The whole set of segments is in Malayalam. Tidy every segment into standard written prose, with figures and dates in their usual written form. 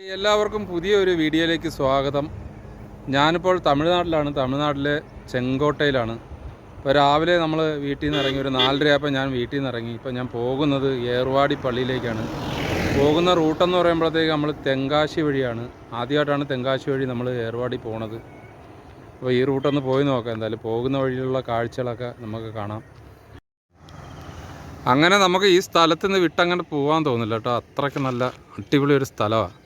എല്ലാവർക്കും പുതിയൊരു വീഡിയോയിലേക്ക് സ്വാഗതം. ഞാനിപ്പോൾ തമിഴ്നാട്ടിലാണ്. തമിഴ്നാട്ടിലെ ചെങ്കോട്ടയിലാണ്. ഇപ്പോൾ രാവിലെ നമ്മൾ വീട്ടിൽ നിന്ന് ഇറങ്ങി, ഒരു 4:30 ആയപ്പോൾ ഞാൻ വീട്ടിൽ നിന്ന് ഇറങ്ങി. ഇപ്പോൾ ഞാൻ പോകുന്നത് ഏർവാടി പള്ളിയിലേക്കാണ്. പോകുന്ന റൂട്ടെന്ന് പറയുമ്പോഴത്തേക്ക് നമ്മൾ തെങ്കാശി വഴിയാണ്. ആദ്യമായിട്ടാണ് തെങ്കാശി വഴി നമ്മൾ ഏർവാടി പോണത്. അപ്പോൾ ഈ റൂട്ടൊന്ന് പോയി നോക്കാം. എന്തായാലും പോകുന്ന വഴിയിലുള്ള കാഴ്ചകളൊക്കെ നമുക്ക് കാണാം. അങ്ങനെ നമുക്ക് ഈ സ്ഥലത്ത് നിന്ന് വിട്ടങ്ങനെ പോകാൻ തോന്നില്ല കേട്ടോ. അത്രയ്ക്ക് നല്ല അടിപൊളി ഒരു സ്ഥലമാണ്.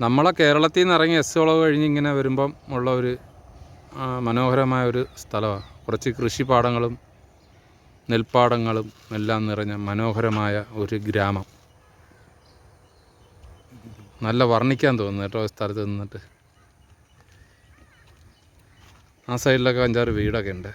നമ്മളെ കേരളത്തിൽ നിന്ന് ഇറങ്ങി എസ് വളവ് കഴിഞ്ഞ് ഇങ്ങനെ വരുമ്പം ഉള്ള ഒരു മനോഹരമായ ഒരു സ്ഥലമാണ്. കുറച്ച് കൃഷിപ്പാടങ്ങളും നെൽപ്പാടങ്ങളും എല്ലാം നിറഞ്ഞ മനോഹരമായ ഒരു ഗ്രാമം. നല്ല വർണ്ണിക്കാൻ തോന്നുന്നു കേട്ടോ സ്ഥലത്ത് നിന്നിട്ട്. ആ സൈഡിലൊക്കെ 5-6 വീടൊക്കെ ഉണ്ട്.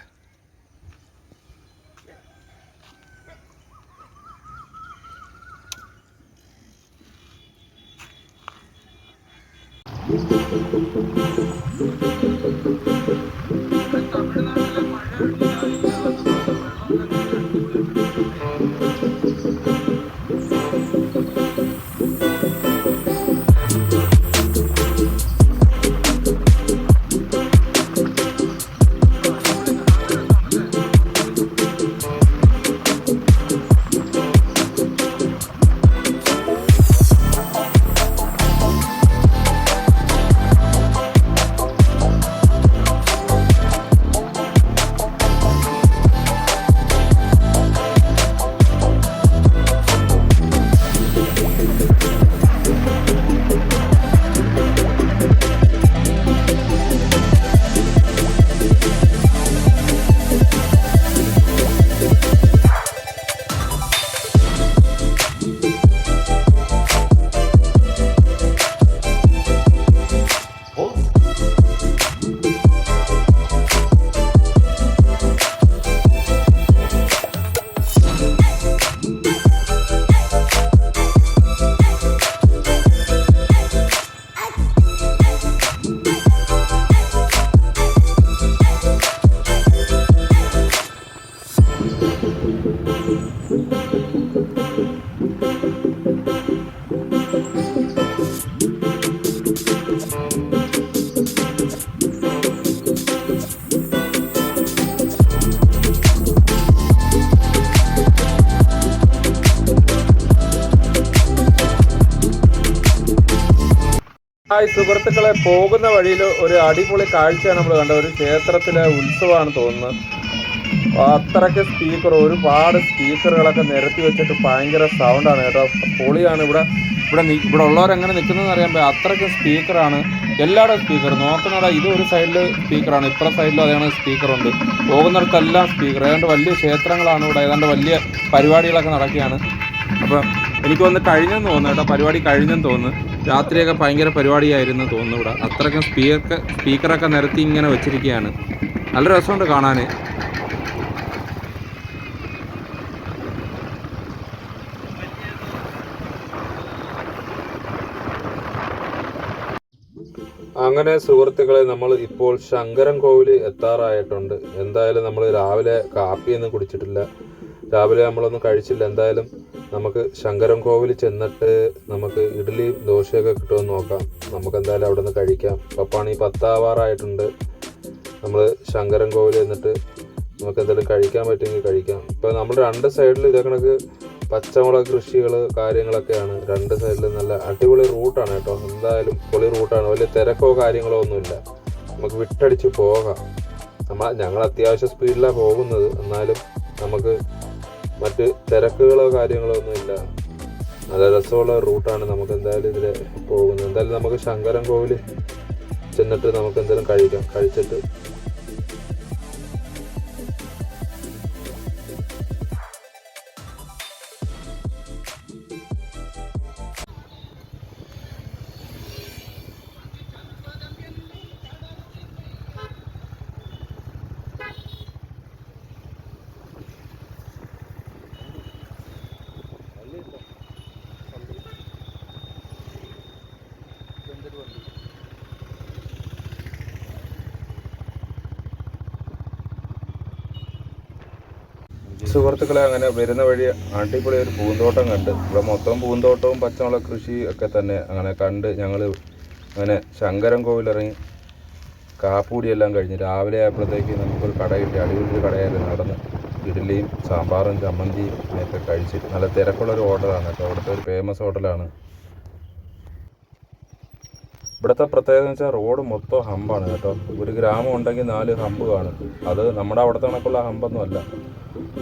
സുഹൃത്തുക്കളെ, പോകുന്ന വഴിയിൽ ഒരു അടിപൊളി കാഴ്ചയാണ് നമ്മൾ കണ്ടത്. ഒരു ക്ഷേത്രത്തിലെ ഉത്സവമാണ് തോന്നുന്നത്. അത്രയ്ക്ക് ഒരുപാട് സ്പീക്കറുകളൊക്കെ നിരത്തി വെച്ചിട്ട് ഭയങ്കര സൗണ്ടാണ് കേട്ടോ. പൊളിയാണ്. ഇവിടെ ഉള്ളവരെങ്ങനെ നിൽക്കുന്നതെന്ന് അറിയാൻ പറ്റും. അത്രയ്ക്ക് സ്പീക്കറാണ്. എല്ലാവരുടെ സ്പീക്കർ നോക്കുന്നവിടെ. ഇത് ഒരു സൈഡിൽ സ്പീക്കറാണ്, ഇപ്പുറ സൈഡിലും അതേ സ്പീക്കറുണ്ട്. പോകുന്നിടത്തെല്ലാം സ്പീക്കർ. ഏതാണ്ട് വലിയ ക്ഷേത്രങ്ങളാണ് ഇവിടെ. ഏതാണ്ട് വലിയ പരിപാടികളൊക്കെ നടക്കുകയാണ്. അപ്പം എനിക്ക് വന്ന് കഴിഞ്ഞെന്ന് തോന്നുന്നു കേട്ടോ. പരിപാടി കഴിഞ്ഞെന്ന് തോന്നുന്നു. രാത്രിയൊക്കെ ഭയങ്കര പരിപാടിയായിരുന്നു തോന്നുന്നു ഇവിടെ. അത്രയ്ക്കും സ്പീക്കറൊക്കെ നിരത്തി ഇങ്ങനെ വെച്ചിരിക്കുകയാണ്. നല്ല രസമുണ്ട് കാണാൻ. അങ്ങനെ സുഹൃത്തുക്കളെ, നമ്മൾ ഇപ്പോൾ ശങ്കരൻ കോവിൽ എത്താറായിട്ടുണ്ട്. എന്തായാലും നമ്മൾ രാവിലെ കാപ്പിയൊന്നും കുടിച്ചിട്ടില്ല. രാവിലെ നമ്മളൊന്നും കഴിച്ചില്ല. എന്തായാലും നമുക്ക് ശങ്കരൻ കോവിൽ ചെന്നിട്ട് നമുക്ക് ഇഡ്ഡലിയും ദോശയൊക്കെ കിട്ടുമെന്ന് നോക്കാം. നമുക്ക് എന്തായാലും അവിടെ നിന്ന് കഴിക്കാം. പപ്പാണി 10 ആവാറായിട്ടുണ്ട്. നമ്മൾ ശങ്കരൻ കോവിൽ ചെന്നിട്ട് നമുക്ക് എന്തായാലും കഴിക്കാൻ പറ്റുമെങ്കിൽ കഴിക്കാം. ഇപ്പോൾ നമ്മൾ 2 സൈഡിൽ ഇതേ കണക്ക് പച്ചമുളക് കൃഷികൾ കാര്യങ്ങളൊക്കെയാണ്. 2 സൈഡിൽ നല്ല അടിപൊളി റൂട്ടാണ് കേട്ടോ. എന്തായാലും പൊളി റൂട്ടാണ്. വലിയ തിരക്കോ കാര്യങ്ങളോ ഒന്നുമില്ല. നമുക്ക് വിട്ടടിച്ച് പോകാം. ഞങ്ങൾ അത്യാവശ്യം സ്പീഡിലാണ് പോകുന്നത്. എന്നാലും നമുക്ക് മറ്റ് തിരക്കുകളോ കാര്യങ്ങളോ ഒന്നുമില്ല. നല്ല രസമുള്ള റൂട്ടാണ്. നമുക്ക് എന്തായാലും ഇതിൽ പോകുന്നത്. എന്തായാലും നമുക്ക് ശങ്കരൻ കോവിൽ ചെന്നിട്ട് നമുക്ക് എന്തായാലും കഴിക്കാം. കഴിച്ചിട്ട് സുഹൃത്തുക്കളെ, അങ്ങനെ വരുന്ന വഴി അടിപൊളി ഒരു പൂന്തോട്ടം കണ്ട്. ഇവിടെ മൊത്തം പൂന്തോട്ടവും പച്ചമുളക് കൃഷി ഒക്കെ തന്നെ അങ്ങനെ കണ്ട് ഞങ്ങൾ അങ്ങനെ ശങ്കരൻ കോവിലിറങ്ങി കാപ്പൂടിയെല്ലാം കഴിഞ്ഞ് രാവിലെ ആയപ്പോഴത്തേക്ക് നമുക്കൊരു കട കിട്ടി. അടിപൊളി കടയായിരുന്നു. നടന്ന് ഇഡ്ഡലിയും സാമ്പാറും ചമ്മന്തിയും ഒക്കെ കഴിച്ച് നല്ല തിരക്കുള്ളൊരു ഹോട്ടലാണ് കേട്ടോ. അവിടുത്തെ ഒരു ഫേമസ് ഹോട്ടലാണ്. ഇവിടുത്തെ പ്രത്യേകത എന്ന് വെച്ചാൽ റോഡ് മൊത്തം ഹമ്പാണ് കേട്ടോ. ഒരു ഗ്രാമം ഉണ്ടെങ്കിൽ 4 ഹമ്പ് കാണും. അത് നമ്മുടെ അവിടുത്തെ കണക്കുള്ള ഹമ്പൊന്നും അല്ല.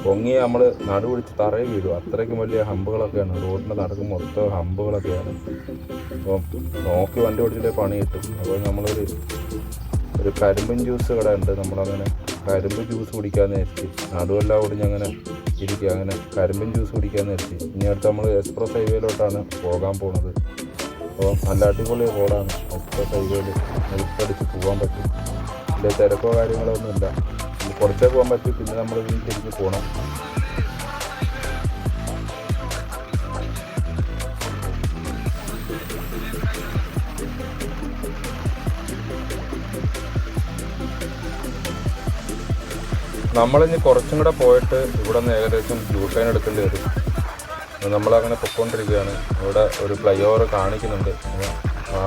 പൊങ്ങി നമ്മൾ നടുപിടിച്ച് തറയിൽ വീഴും. അത്രയ്ക്കും വലിയ ഹമ്പുകളൊക്കെയാണ്. റോഡിൻ്റെ നടുക്ക് മൊത്തം ഹമ്പുകളൊക്കെയാണ്. അപ്പം നോക്കി വണ്ടി ഓടിച്ചിട്ടേ പണി കിട്ടും. അപ്പോൾ നമ്മളൊരു കരിമ്പൻ ജ്യൂസ് കട ഉണ്ട്. നമ്മളങ്ങനെ കരിമ്പ് ജ്യൂസ് കുടിക്കാമെന്ന് നിർത്തി. നടുവെല്ലാം ഓടിഞ്ഞങ്ങനെ ഇരിക്കുക. അങ്ങനെ കരിമ്പൻ ജ്യൂസ് കുടിക്കാമെന്ന് നിർത്തി. ഇനി അടുത്ത് നമ്മൾ എക്സ്പ്രസ് ഹൈവേയിലോട്ടാണ് പോകാൻ പോകുന്നത്. അപ്പോൾ നല്ല അടിപൊളി റോഡാണ്. എക്സ്പ്രസ് ഹൈവേയിൽ നിൽപ്പടിച്ച് പോകാൻ പറ്റും. വലിയ തിരക്കോ കാര്യങ്ങളോ ഒന്നുമില്ല. കുറച്ചേ പോകാൻ പറ്റും. പിന്നെ നമ്മൾ തിരിഞ്ഞ് പോകണം. നമ്മളിനി കുറച്ചും കൂടെ പോയിട്ട് ഇവിടെ നിന്ന് ഏകദേശം യൂട്ടേൺ എടുക്കേണ്ടി വരും. നമ്മളങ്ങനെ പൊയ്ക്കൊണ്ടിരിക്കുകയാണ്. ഇവിടെ ഒരു ഫ്ലൈ ഓവർ കാണിക്കുന്നുണ്ട്.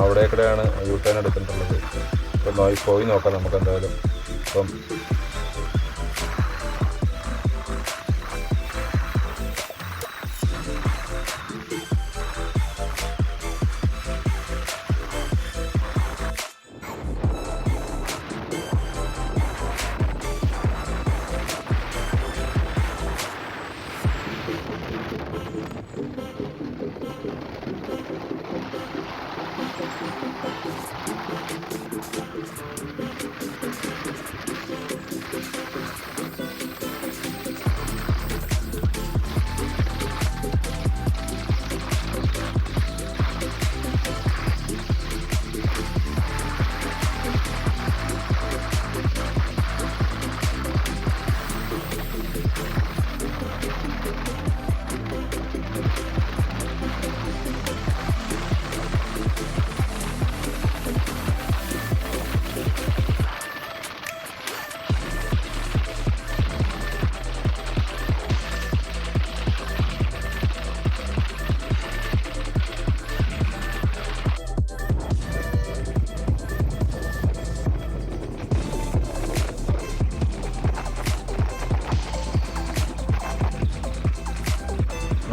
അവിടേക്കൂടെയാണ് യൂട്ടേൺ എടുത്തിട്ടുള്ളത്. ഇപ്പം പോയി നോക്കാം നമുക്ക് എന്തായാലും. ഇപ്പം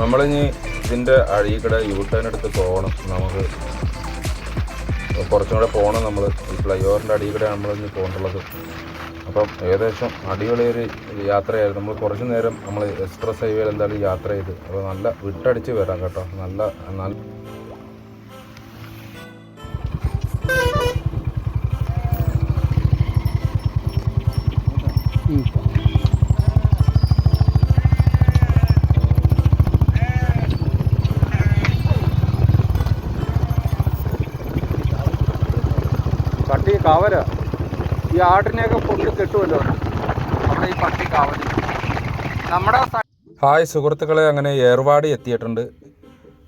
നമ്മളിനി ഇതിൻ്റെ അഴീക്കടെ യൂട്ടേൺ എടുത്ത് പോകണം. നമുക്ക് കുറച്ചും കൂടെ പോകണം. നമ്മൾ ഈ ഫ്ലൈ ഓവറിൻ്റെ അടിയിലൂടെ നമ്മളിനി പോകേണ്ടുള്ളത്. അപ്പം ഏകദേശം അടിപൊളിയൊരു യാത്രയായിരുന്നു. നമ്മൾ കുറച്ച് നേരം നമ്മൾ എക്സ്പ്രസ് ഹൈവേയിൽ എന്തായാലും യാത്ര ചെയ്ത്. അപ്പോൾ നല്ല വിട്ടടിച്ച് വരാം കേട്ടോ. നല്ല പട്ടി കാവല. ഈ ആടിനെയൊക്കെ പൊട്ടി കെട്ടുമല്ലോ നമ്മുടെ ഈ പട്ടി കാവൽ. നമ്മുടെ ഹായ് സുഹൃത്തുക്കളെ, അങ്ങനെ ഏർവാടി എത്തിയിട്ടുണ്ട്.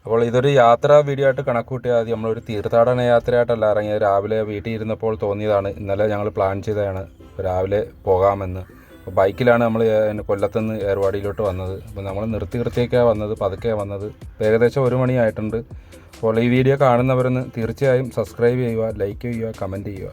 അപ്പോൾ ഇതൊരു യാത്രാ വീഡിയോ ആയിട്ട് കണക്കൂട്ടിയാൽ മതി. നമ്മളൊരു തീർത്ഥാടന യാത്രയായിട്ടല്ല ഇറങ്ങിയത്. രാവിലെ വീട്ടിൽ ഇരുന്നപ്പോൾ തോന്നിയതാണ്. ഇന്നലെ ഞങ്ങൾ പ്ലാൻ ചെയ്തതാണ് രാവിലെ പോകാമെന്ന്. അപ്പോൾ ബൈക്കിലാണ് നമ്മൾ കൊല്ലത്തുനിന്ന് ഏർവാടിയിലോട്ട് വന്നത്. അപ്പോൾ നമ്മൾ നിർത്തിയൊക്കെയാണ് വന്നത്, പതുക്കെയാണ് വന്നത്. ഇപ്പോൾ ഏകദേശം 1 മണിയായിട്ടുണ്ട്. അപ്പോൾ ഈ വീഡിയോ കാണുന്നവരൊന്ന് തീർച്ചയായും സബ്സ്ക്രൈബ് ചെയ്യുക, ലൈക്ക് ചെയ്യുക, കമൻറ്റ് ചെയ്യുക.